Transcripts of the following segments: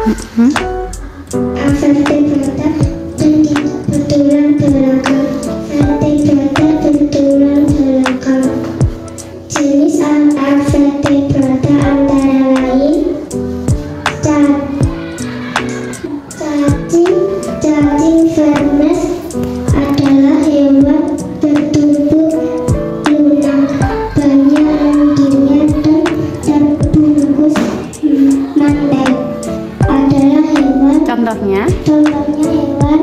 Vertebrata dan bertulang belakang. Vertebrata bertulang belakang. Jenis vertebrata antara lain cacing vermes adalah hewan bertubuh lunak, banyak lendirnya dan terbungkus mantel. Adalah hewan Contohnya hewan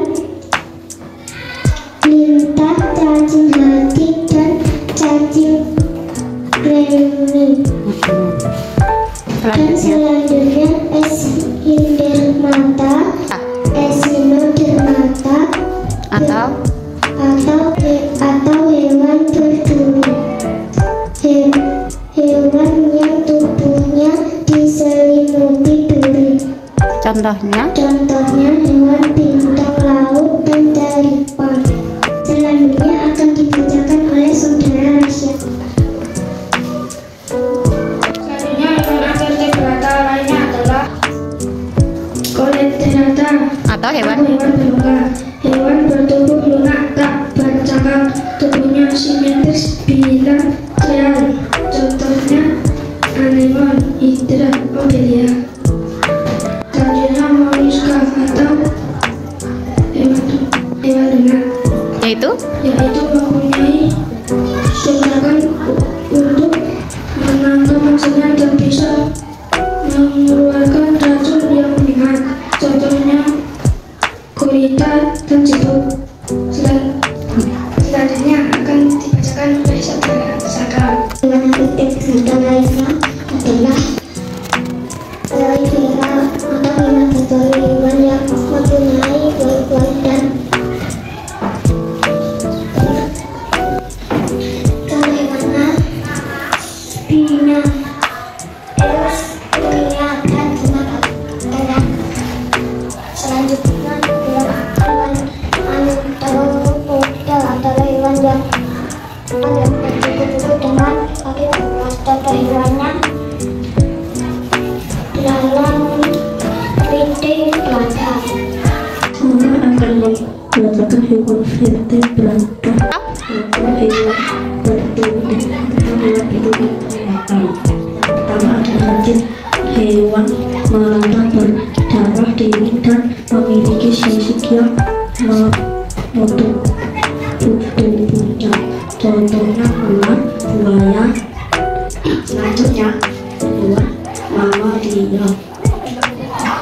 lintah, cacing hati, dan cacing kremi. Dan selanjutnya Eschinodermata atau hewan berduri. Hewan yang tubuhnya diselimuti duri. Contohnya hewan bintang laut dan daripan. Selanjutnya akan dibacakan oleh saudara Rasya. Selanjutnya hewan vertebrata lainnya adalah Coleoptera atau hewan beluga. Hewan bertubuh lunak, tak bercakap, tubuhnya simetris bilateral. Contohnya anemon, hydra, obelia. Selanjutnya molluska atau hewan lunak, yaitu mempunyai tindakan untuk menangkap mangsanya dan bisa mengeluarkan racun yang ringan. Contohnya gurita dan siput. Selanjutnya akan dibacakan oleh saudara Saka. Hewan vertebrata lainnya adalah Aloe vera atau hewan bertulang, hewan yang mempunyai buah-buah dan hewan Spina dan erat. Selanjutnya hewan Anthropoda adalah hewan yang berkuku dengan kaki berbelas. Contoh hewannya belalang, piting, belanda. Saya akan membacakan hewan vertebrata atau hewan bertubuh belakang. Pertama adalah anjing, hewan melata berdarah dingin dan memiliki sisik yang menutup tubuhnya. Contohnya ular, buaya. Selanjutnya hewan mamalia,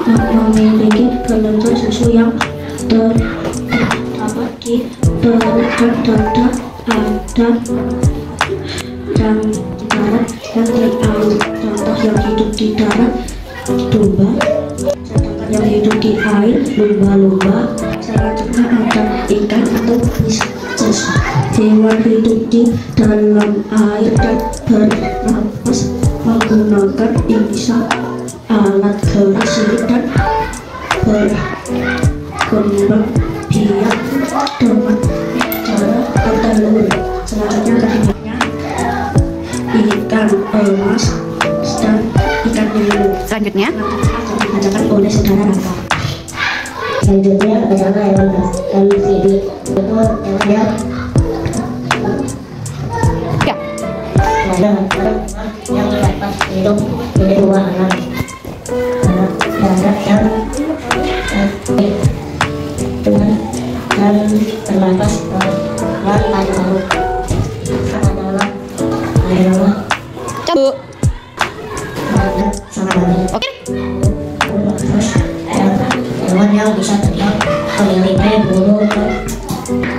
memiliki kelenjar susu yang terdapat di perut dan dada, dan darat dan di air. Contoh yang hidup di darat domba, sedangkan yang hidup di air lumba-lumba. Selanjutnya ada ikan atau fishes, hewan hidup di dalam air dan bernapas menggunakan insang, alat gerak silik, dan berkembang biak dengan cara bertelur. Selanjutnya ketiganya ikan emas dan ikan hiu. selanjutnya Akan dibacakan oleh saudara Raka. Selanjutnya adalah hewan amfibi, yaitu hewan yang ya yang dapat hidup di dua alam darat yang dengan dan bernapas dan paru-paru. adalah coba sangat banyak. oke Terus hewan yang bisa terbang, memiliki bulu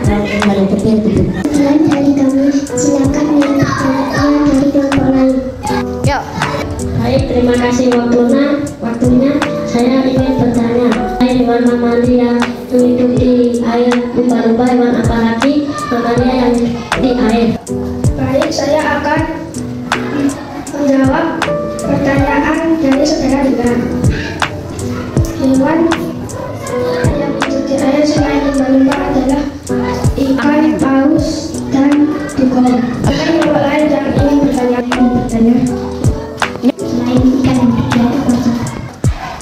dan menutupi tubuh. Selain dari kami, silakan minta pertanyaan dari kelompok lain. yuk. Baik, terima kasih waktunya. Saya ingin bertanya, hewan mamalia yang hidup di air, lumba-lumba, hewan apa lagi mamalia yang di air? Baik, saya akan menjawab pertanyaan dari saudara Dina. Hewan yang hidup di air selain lumba-lumba adalah ikan paus dan dugong. Ada hewan lain yang ingin bertanya? Selain ikan yang hidup di air, apa saja?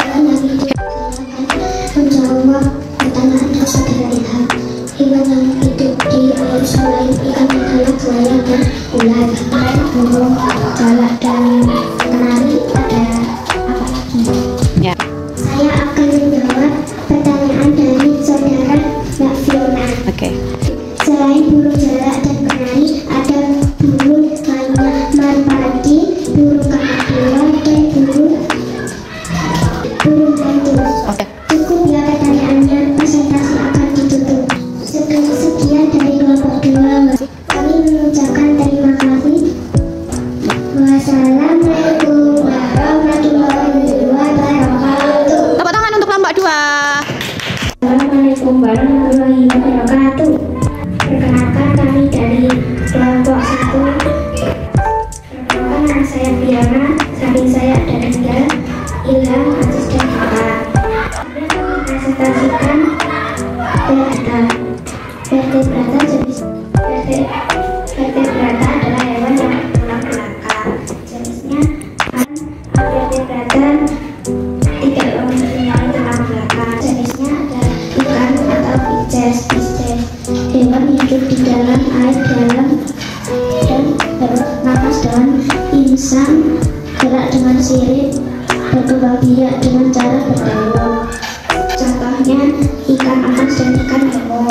Hewan yang hidup menjawab pertanyaan dari saudara Ilham. Hewan yang hidup di air selain ikan adalah buaya dan ular. Selain burung, jalak dan kenari, ada apa lagi? Ya. Saya akan menjawab pertanyaan dari saudara Mbak Fiona. Oke. Selain burung jalak dan kenari, ada burung lainnya merpati, burung kakak dan burung hantu. Oke. Cukup ya pertanyaannya, presentasi akan ditutup. Sekian dari kelompok 2. Kami mengucapkan terima kasih. Wassalamualaikum warahmatullahi wabarakatuh. Tepuk tangan untuk kelompok 2. Assalamualaikum warahmatullahi wabarakatuh. Perkenalkan kami dari kelompok 1. Perkenalkan nama saya Fiona, samping saya ada Rizal, Ilham, Aziz dan Eka. Presentasikan vertebrata jenis vertebrata adalah hewan yang bertulang belakang. Jenisnya vertebrata tidak mempunyai tulang belakang. Jenisnya ada ikan atau Pisces. Hewan hidup di dalam air dalam dan bernafas dengan insang, gerak dengan sirip, berkembang biak dengan cara berdialog. Contohnya ikan amas dan ikan nemo.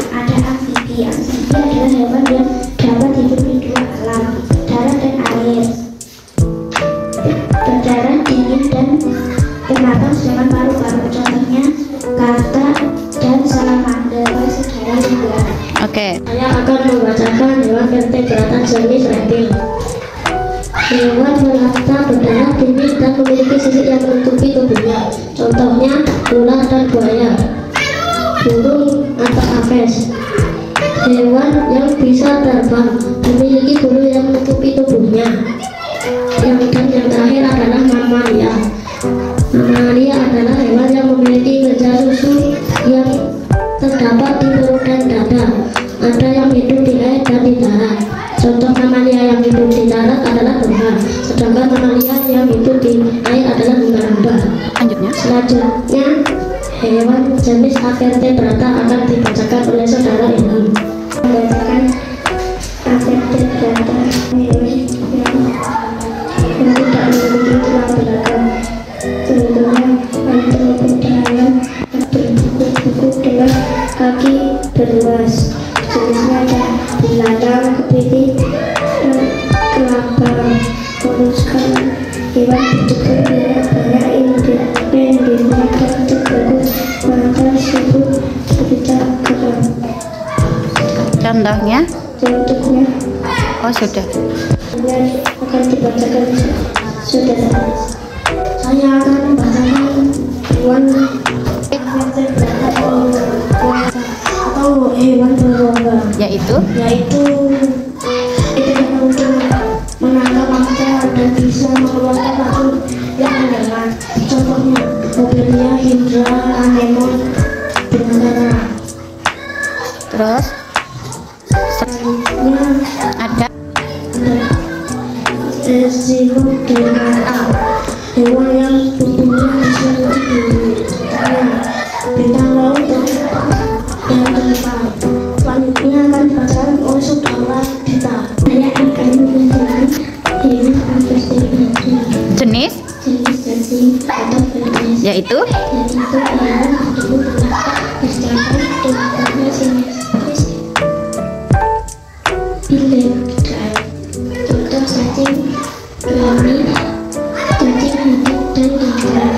Ada amfibi. Amfibi adalah hewan yang dapat hidup di 2 alam, darat dan air. Berdarah dingin dan bernapas dengan paru-paru. Contohnya kata dan salamander. Saudara juga. Oke. Saya akan membacakan hewan vertebrata jenis reptil. Hewan melata berdarah dingin dan memiliki sisik yang menutupi tubuhnya. Contohnya ular dan buaya. Burung atau apes. Hewan yang bisa terbang, memiliki bulu yang menutupi tubuhnya. Yang terakhir adalah mamalia. Mamalia adalah hewan yang memiliki kelenjar susu yang terdapat di perut dan dada. Ada yang hidup di air dan di darat. Contoh mamalia yang hidup di darat adalah berha, sedangkan mamalia yang hidup di air adalah lumba-lumba. Selanjutnya, hewan jenis vertebrata akan dibacakan oleh saudara Ilham. Membacakan vertebrata, hewan yang tidak memiliki tulang belakang. Contohnya arthropoda yang berkuku dengan kaki beruas. Jenisnya ada belalang, kepiting, kelabang, moluskan. Hewan bercukur biaya banyak endemik dan terbagus, maka suku berbicara geram. Contohnya? Contohnya, Oh, sudah. akan dibacakan saudara. Saya akan membacakan hewan atau hewan berlomba, Yaitu? tidak untuk menangkap mangsa dan bisa mengeluarkan racun yang mendalam. Contohnya mobilnya hidra, anemon, bintara. Terus? Selanjutnya Ada? Zilodendron, hewan yang tubuhnya diselimuti bulu. Bintang laut dan terbang. Selanjutnya akan dibacakan oleh saudara Dita. Saya akan menunjukkan hewan vertebrata. Jenis? Jenis atau jenis Yaitu? hewan hidup berjalan dengan simetris bilateral. Contoh cacing, piramid, cacing hidup dan lingkaran.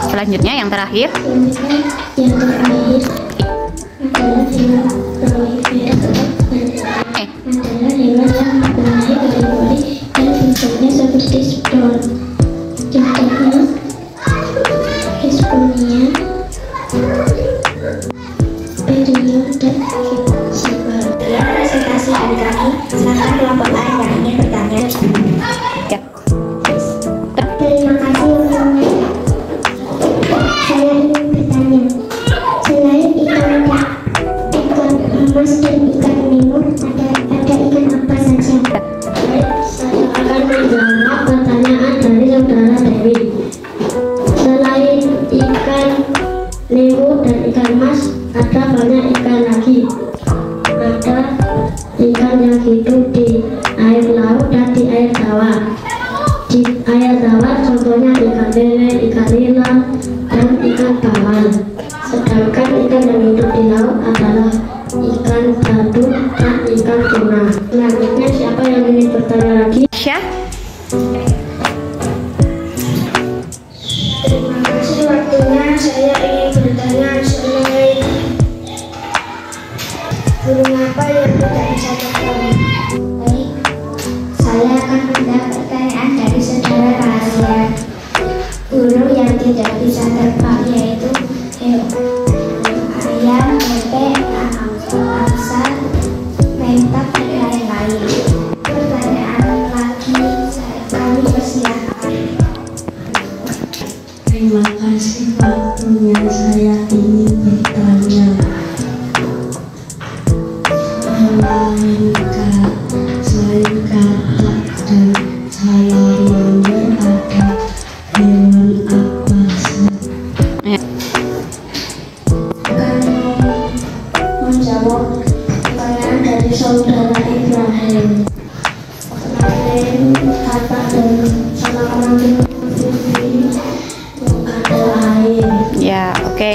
Selanjutnya yang terakhir? Selanjutnya yang terakhir adalah hewan broiler adalah hewan yang mempunyai kategori dan bentuknya seperti spon. Contohnya Hispania, Perion, dan Sibar. Ya, presentasi dari kami. Silakan kelompok lain yang ingin bertanya. Ya. Terima kasih semuanya. Saya ingin bertanya, selain ikan emas dan ikan nemo, ada ikan apa saja? Saya akan menjawab pertanyaan dari saudara Dewi. Selain ikan ada banyak ikan lagi. Ada ikan yang hidup di air laut dan di air tawar. Di air tawar contohnya ikan lele, ikan nila, dan ikan bawal. Sedangkan ikan yang hidup di laut adalah ikan badut dan ikan tuna. Selanjutnya siapa yang ingin bertanya lagi? Syah. Terima kasih waktunya. Saya ingin bertanya mengenai burung apa yang tidak bisa terbang. Baik, saya akan menjawab pertanyaan dari saudara rahasia. Burung yang tidak bisa terbang yaitu ayam, bebek, angsa, mentak, dan lain-lain. Pertanyaan lagi, kami persilakan. Terima kasih waktunya. Saya ingin bertanya. Selain katak dan salamander, ada hewan apa saja? Akan menjawab pertanyaan dari saudara Ibrahim. Selain katak dan salamander, ada lain. Ya, oke.